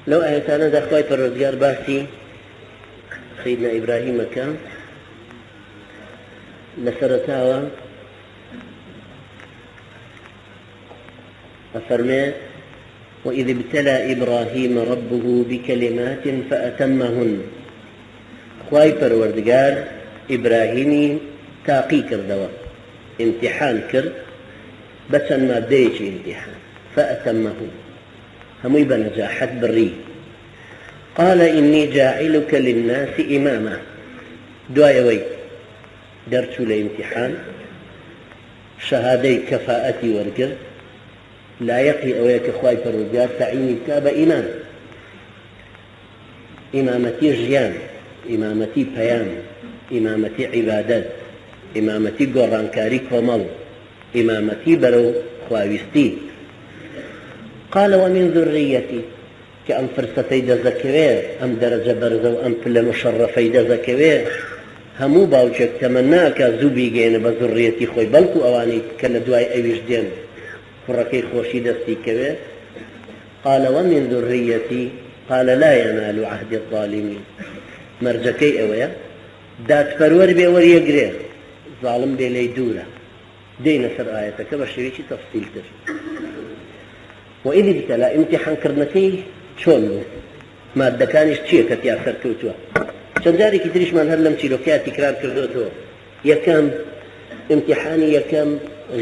لو آياتنا دا خواهي پروردگار باسی سيدنا إبراهيم كان لسرتاوى أفرمي وإذ ابتلى إبراهيم ربه بكلمات فأتمهن خواهي پروردگار إبراهيمي تاقي كردوا امتحان كرد بس ما بديش امتحان فأتمه همي بنجاحت بري قال إني جاعلك للناس إماما دعاوي درت لامتحان شهادي كفاءتي ورقر لا يقي أويك خواي فرجار تعيني كاب إمام إمامتي جيان إمامتي بيان إمامتي عبادات إمامتي قرانكاري كومل إمامتي برو خواويستي قال ومن ذريتي كأم فرستي دزكوير أم درجة برزو أم بلا مشرفي دزكوير همو باوجك تمناك زوبي جين بذريتي خوي بلكو أواني كلا دواي أيوش دين فرقي خوشي دستي كوير قال ومن ذريتي قال لا ينال عهد الظالمين مرجكي أويا دات فرور بيور يقري ظالم بي لي دورة دين سر آياتك بشريكي تفصيل تر وإذ ابتلى امتحان كرنكي شون مادة كانش چیه کە تیا سەرکەوتووە چەند جارێکی تریشمان هەر لەم چیرۆکەیە تکرار کردوتەوە یەکەم امتحانی یەکەم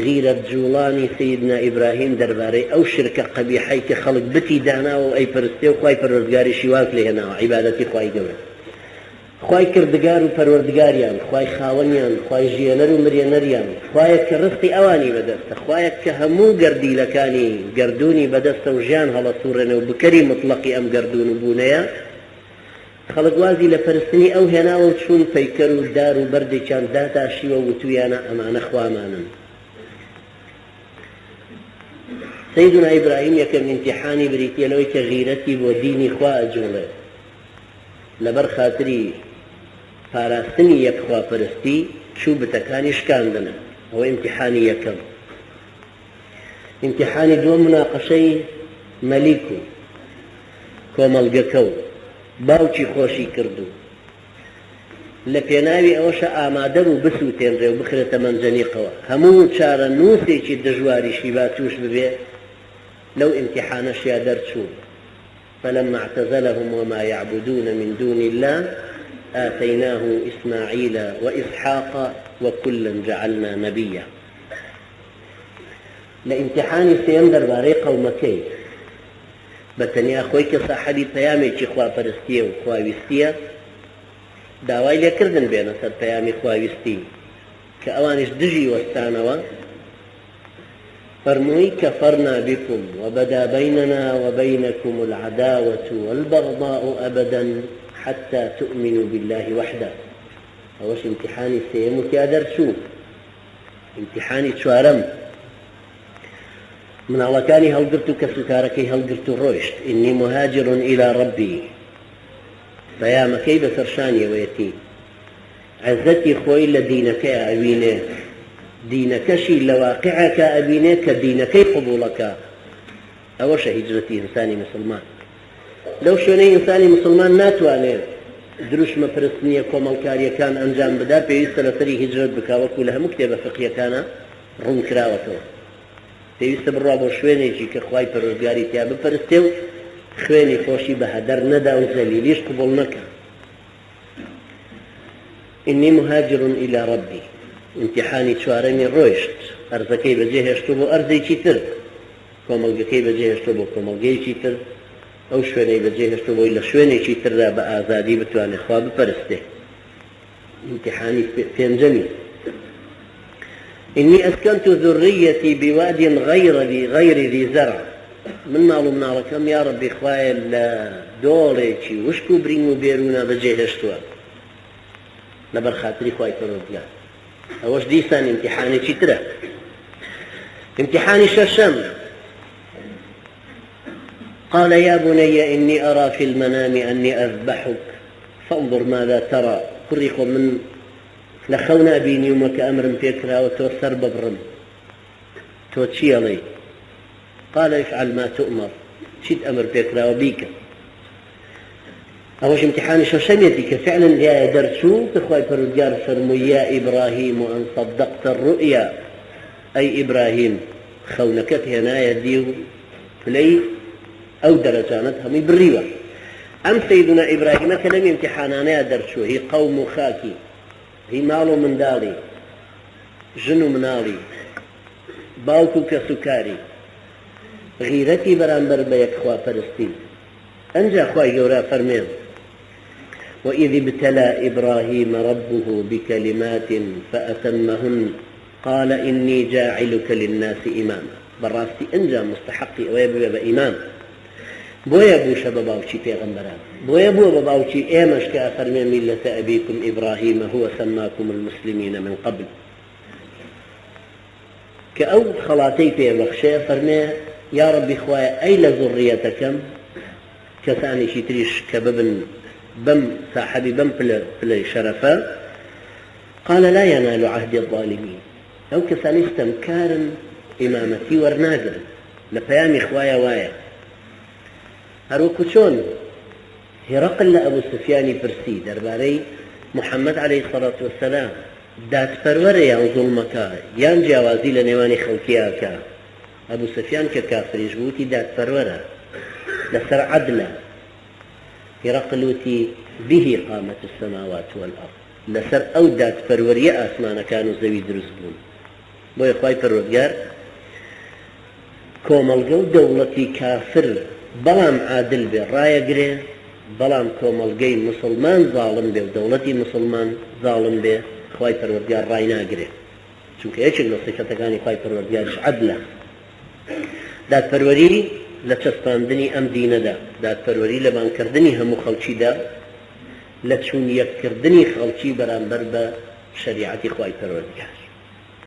غیرەت جوڵانی سیدنا ئیبراهیم دەربارەی ئەو شرکە قەبیحەی کە خەڵک بتی داناوە و ئەی پەرستێ و خوای پەروەردگاری شیواک لێ هێناوە عیبادەتی خوای گەورە خوای کردگار و پەروەردگاریان خوای خاوەنیان خوای ژێنەر و مرێنەریان خوایەک کە ڕزقی ئەوانی بەدەستە خوایەک کە هەموو گەردیلەکانی گەردوونی بەدەستە و ژیان هەڵەسوڕێنە و بکەری مطلقی ئەم گەردوون و بوونەیە خەڵک وازی لە پەرستنی ئەو هێناوە و چوون پەیکەر و دار و بەردێکیان داتاشیوە و وتویانە ئەمانە خوامانن سيدنا إبراهيم يكن امتحاني بريتي لو غيرتي وديني خوا أجولي لبر خاطري پاراستنی یەک خواپەرستی چوو بتەکانی شکاندنە ئەوە امتحانی یەکەم امتحانی دووەم مناقەشەی مەلیک و کۆمەڵگەکە و باوکی خۆشی کردو لە پێناوی ئەوەشە ئامادە بوو بسووتێنرێ و بخرێتە مەنجەنیقەوە هەموو چارە نووسێکی دژواریشی با توش ببێ لەو امتحانەشیا دەرچوو فلما اعتزلهم وما يعبدون من دون الله آتيناه إسماعيل وإسحاق وكلا جعلنا نبيا لامتحان سيندر باري قومكي بتنيا خويك صاحبي بيامي خوا فرستيه وخوا ويستيه داوای لێکردن بێنە سەر پەیامی خواویستی کە ئەوانش دژی وەستانەوە فەرمووی كفرنا بكم وبدا بيننا وبينكم العداوة والبغضاء أبدا حتى تؤمنوا بالله وحده أوش امتحاني سيمك يا درسو امتحاني تشوارم من الله كاني هل قلت كسكاركي هل قلت روشت إني مهاجر إلى ربي فيا مكي بسرشاني ويتي عزتي خوي لدينك أبينه دينك شي لواقعك أبينك دينك قبولك أوش هجرتي إنساني مسلمان لو شوني إنساني مسلمان ناتواني دروش مفرسنية كومالكارية كان أنجام بدا بيوست لسري هجرت بكا وكلها مكتبة فقهية كان رون كراوته بيوست بالرابو شوينيجي كخواي پروردگاري تيا بفرستيو خويني خوشي بهدر ندا وزليليش قبولنك إني مهاجر إلى ربي امتحاني شوارمي روشت أرزكي بجيه اشتبو أرزي چيتر كومالگكي بجيه اشتبو كومالگي چيتر أو شويني بجيه اشتبو إلا شويني چيتر را بآزادي بتواني خواب پرسته امتحاني پينجمي إني أسكنت ذريتي بواد غير ذي زرع من معلوم ناركم يا ربي خوايا دوليكي وشكو برينو بيرونا بجيه اشتوا لبر خاطري خواي فروديا أوش ديسان امتحاني چيتره امتحاني ششم قال يا بني إني أرى في المنام أني أذبحك فانظر ماذا ترى قريخ من لخونا بين يومك أمر فيكرا وتوسر ببرم توتشي علي قال افعل ما تؤمر شد أمر فيكرا وبيك أوش امتحان شميتي كفعلا يا درسو تخوي فرجار فرمو يا إبراهيم أن صدقت الرؤيا أي إبراهيم خونكت هنا يديو فلي أو درجانتها من بالريوة أم سيدنا إبراهيم كلم امتحانانا درسو هي قوم خاكي هي مالو من دالي جنو منالي باوكو كسكاري غيرتي برانبر بيك خوا فلسطين أنجا خواي جورا فرمين وإذ ابتلى إبراهيم ربه بكلمات فأتمهن قال إني جاعلك للناس إماما براستي أنجا مستحقي ويبقى إمام بويا بو شباباوشي پیغمبران بويا بو باباوشي ايمش كافرمي ملة أبيكم إبراهيم هو سماكم المسلمين من قبل كأو خلاتي في بخشي فرمي يا ربي خوايا أي لذريتكم كثاني شتريش كببن بم صاحبي بم بلا شرفا قال لا ينال عهد الظالمين أو كثاني استمكارا إمامتي ورناقل لبيامي خوايا وايا هروكو چۆن هرقل لأبو سفيان برسي درباري محمد عليه الصلاة والسلام دات پرورة يان ظلمكا يان جاوازي لنيواني خلقياكا أبو سفيان ككافريش بوتي دات پرورة لسر عدلة هرقلوتي به قامت السماوات والأرض لسر أو دات پرورية آسمان كانوا زوي درزبون بو يخواي پرودگار كوملگو دولتي كافر بلام عادل بي رايقري بلام كوملگي مسلمان ظالم بي ودولتي مسلمان ظالم بي خواي پروردگار راي ناقري چونك ايش صفتكاني خواي پروردگارش عدله داد پروری لچسپاندنی ام دینه دا داد پروری لبان کردنی همو خلچی دا لچون یک کردنی خلچی برانبر با شریعتی خواي پروردگار